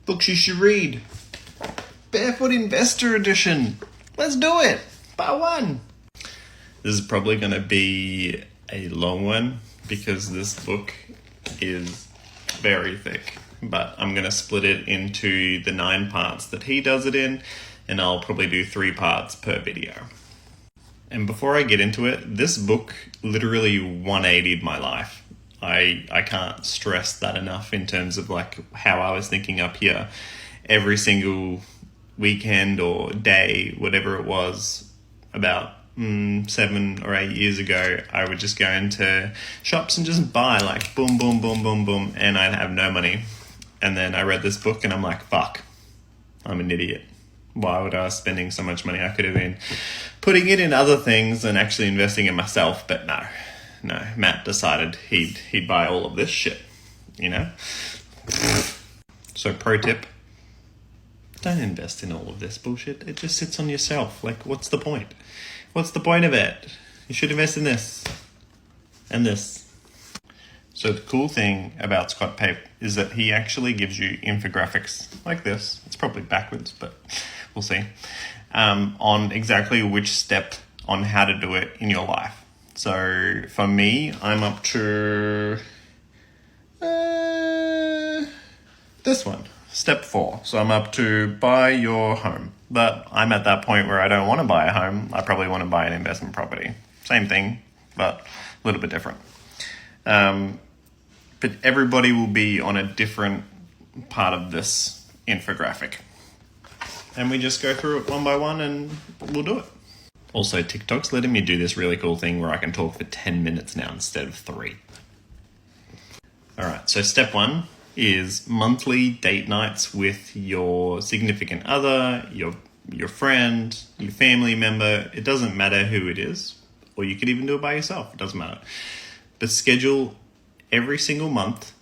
Books you should read. Barefoot Investor Edition. Let's do it. Buy one. This is probably going to be a long one because this book is very thick. But I'm going to split it into the 9 parts that he does it in, and I'll probably do 3 parts per video. And before I get into it, this book literally 180'd my life. I can't stress that enough in terms of like how I was thinking up here every single weekend or day, whatever it was, about 7 or 8 years ago. I would just go into shops and just buy like boom, boom, boom, boom, boom, and I'd have no money. And then I read this book and I'm like, fuck, I'm an idiot. Why would I be spending so much money? I could have been putting it in other things and actually investing in myself, but no, Matt decided he'd buy all of this shit, you know? So pro tip, don't invest in all of this bullshit. It just sits on yourself. Like, what's the point? What's the point of it? You should invest in this and this. So the cool thing about Scott Pape is that he actually gives you infographics like this. It's probably backwards, but we'll see. On exactly which step on how to do it in your life. So for me, I'm up to this one, step 4. So I'm up to buy your home. But I'm at that point where I don't want to buy a home. I probably want to buy an investment property. Same thing, but a little bit different. But everybody will be on a different part of this infographic. And we just go through it one by one and we'll do it. Also, TikTok's letting me do this really cool thing where I can talk for 10 minutes now instead of 3. All right, so step 1 is monthly date nights with your significant other, your friend, your family member. It doesn't matter who it is, or you could even do it by yourself. It doesn't matter. But schedule every single month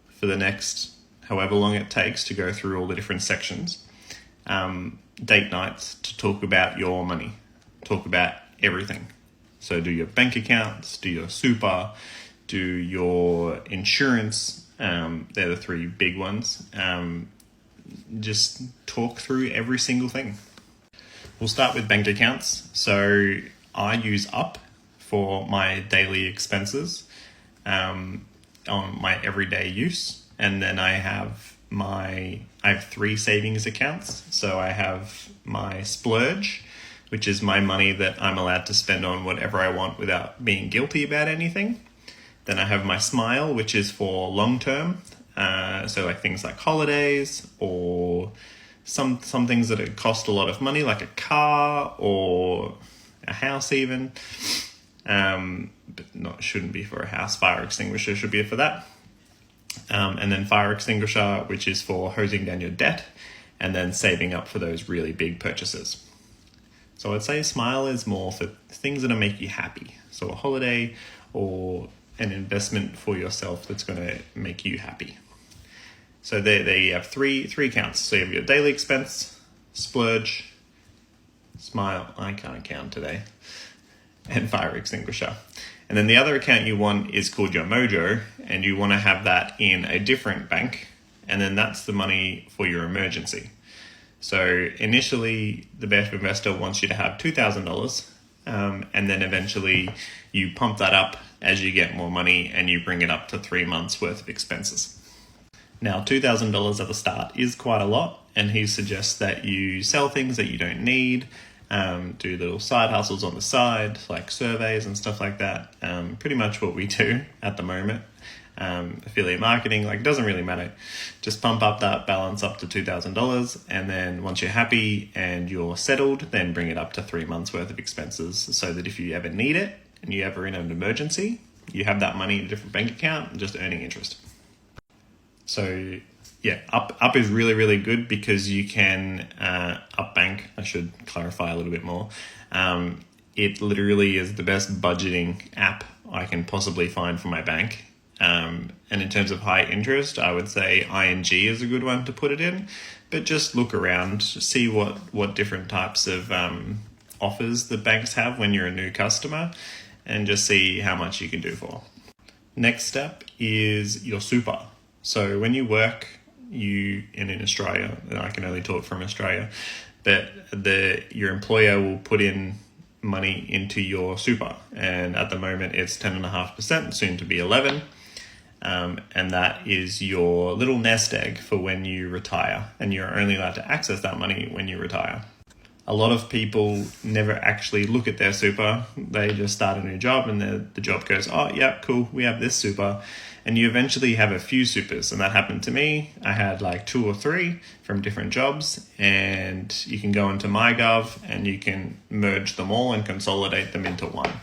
for the next however long it takes to go through all the different sections, date nights to talk about your money, talk about everything. So do your bank accounts, do your super, do your insurance. They're the 3 big ones. Just talk through every single thing. We'll start with bank accounts. So I use Up for my daily expenses on my everyday use. And then I have 3 savings accounts. So I have my Splurge, which is my money that I'm allowed to spend on whatever I want without being guilty about anything. Then I have my Smile, which is for long term. So like things like holidays or some things that cost a lot of money, like a car or a house even. But shouldn't be for a house. Fire extinguisher should be for that. And then fire extinguisher, which is for hosing down your debt and then saving up for those really big purchases. So I'd say Smile is more for things that make you happy. So a holiday or an investment for yourself that's going to make you happy. So there you have three accounts. So you have your daily expense, Splurge, Smile, I can't count today, and fire extinguisher. And then the other account you want is called your Mojo, and you want to have that in a different bank, and then that's the money for your emergency. So initially, the Barefoot Investor wants you to have $2,000, and then eventually you pump that up as you get more money and you bring it up to 3 months worth of expenses. Now, $2,000 at the start is quite a lot, and he suggests that you sell things that you don't need, do little side hustles on the side, like surveys and stuff like that. Pretty much what we do at the moment. Affiliate marketing, like, it doesn't really matter. Just pump up that balance up to $2,000, and then once you're happy and you're settled, then bring it up to 3 months worth of expenses, so that if you ever need it and you ever in an emergency, you have that money in a different bank account and just earning interest. So yeah, up is really, really good because you can Up Bank. I should clarify a little bit more. It literally is the best budgeting app I can possibly find for my bank. And in terms of high interest, I would say ING is a good one to put it in. But just look around, see what different types of offers the banks have when you're a new customer, and just see how much you can do for. Next step is your super. So when you work, in in Australia, and I can only talk from Australia, but your employer will put in money into your super, and at the moment it's 10.5%, soon to be 11. And that is your little nest egg for when you retire, and you're only allowed to access that money when you retire. A lot of people never actually look at their super. They just start a new job and the job goes, oh yeah, cool, we have this super. And you eventually have a few supers, and that happened to me. I had like 2 or 3 from different jobs, and you can go into MyGov and you can merge them all and consolidate them into one.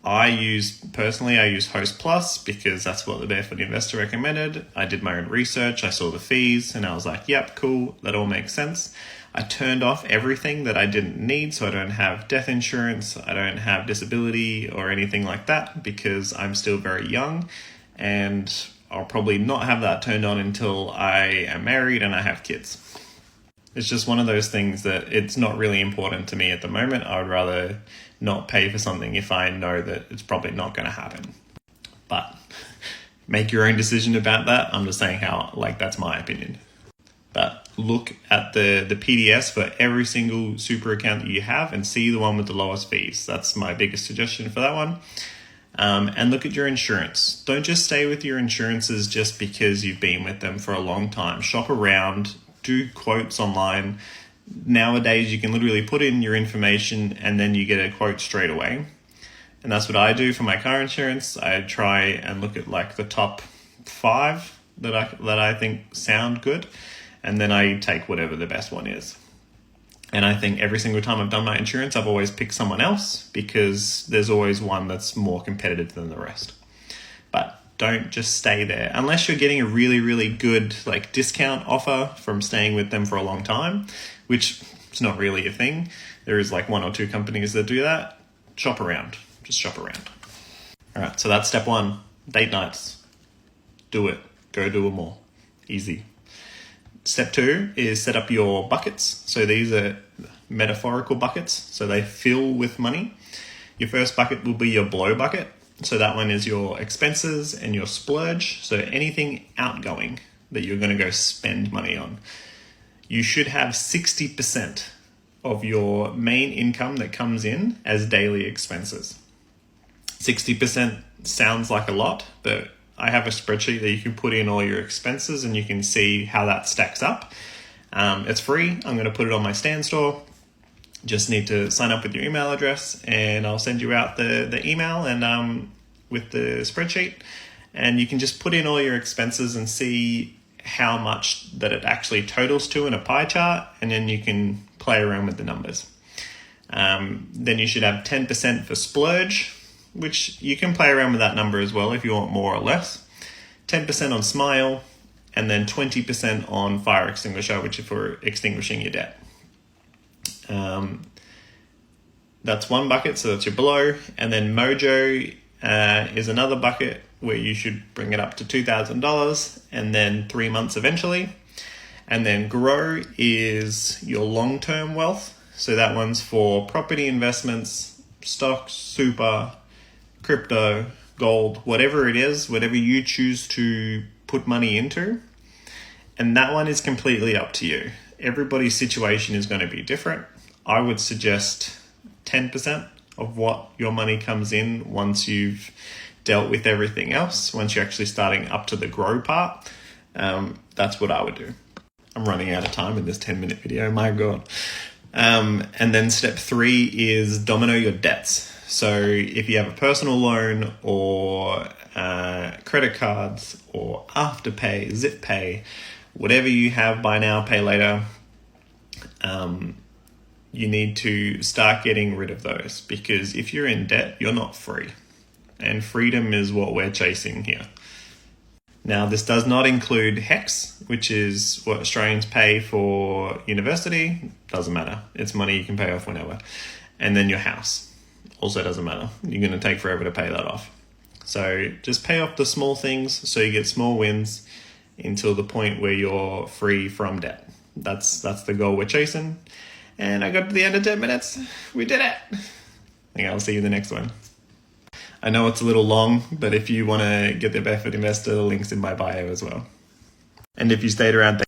I use Host Plus because that's what the Barefoot Investor recommended. I did my own research, I saw the fees, and I was like, yep, cool, that all makes sense. I turned off everything that I didn't need, so I don't have death insurance, I don't have disability or anything like that because I'm still very young, and I'll probably not have that turned on until I am married and I have kids. It's just one of those things that it's not really important to me at the moment. I would rather not pay for something if I know that it's probably not going to happen. But make your own decision about that. I'm just saying that's my opinion. But look at the PDS for every single super account that you have and see the one with the lowest fees. That's my biggest suggestion for that one. And look at your insurance. Don't just stay with your insurances just because you've been with them for a long time. Shop around, do quotes online. Nowadays, you can literally put in your information and then you get a quote straight away. And that's what I do for my car insurance. I try and look at like the top 5 that I think sound good. And then I take whatever the best one is. And I think every single time I've done my insurance, I've always picked someone else because there's always one that's more competitive than the rest. But don't just stay there. Unless you're getting a really, really good discount offer from staying with them for a long time, which is not really a thing. There is 1 or 2 companies that do that. Shop around. Just shop around. All right, so that's step 1. Date nights. Do it. Go do them all. Easy. Step 2 is set up your buckets. So these are metaphorical buckets. So they fill with money. Your first bucket will be your blow bucket. So that one is your expenses and your splurge. So anything outgoing that you're going to go spend money on. You should have 60% of your main income that comes in as daily expenses. 60% sounds like a lot, but I have a spreadsheet that you can put in all your expenses and you can see how that stacks up. It's free. I'm going to put it on my Stan store. Just need to sign up with your email address and I'll send you out the email and with the spreadsheet. And you can just put in all your expenses and see how much that it actually totals to in a pie chart. And then you can play around with the numbers. Then you should have 10% for splurge, which you can play around with that number as well if you want more or less. 10% on smile, and then 20% on fire extinguisher, which is for extinguishing your debt. That's one bucket, so that's your below. And then Mojo is another bucket where you should bring it up to $2,000 and then 3 months eventually. And then Grow is your long-term wealth. So that one's for property investments, stocks, super, crypto, gold, whatever it is, whatever you choose to put money into. And that one is completely up to you. Everybody's situation is going to be different. I would suggest 10% of what your money comes in once you've dealt with everything else, once you're actually starting up to the grow part. That's what I would do. I'm running out of time in this 10-minute video, my God. And then step 3 is domino your debts. So if you have a personal loan or credit cards or Afterpay, Zip Pay, whatever you have, buy now, pay later, you need to start getting rid of those, because if you're in debt, you're not free. And freedom is what we're chasing here. Now, this does not include HEX, which is what Australians pay for university. Doesn't matter. It's money you can pay off whenever. And then your house. Also doesn't matter. You're going to take forever to pay that off. So just pay off the small things so you get small wins until the point where you're free from debt. That's the goal we're chasing. And I got to the end of 10 minutes. We did it. I think I'll see you in the next one. I know it's a little long, but if you want to get the Barefoot Investor, the link's in my bio as well. And if you stayed around,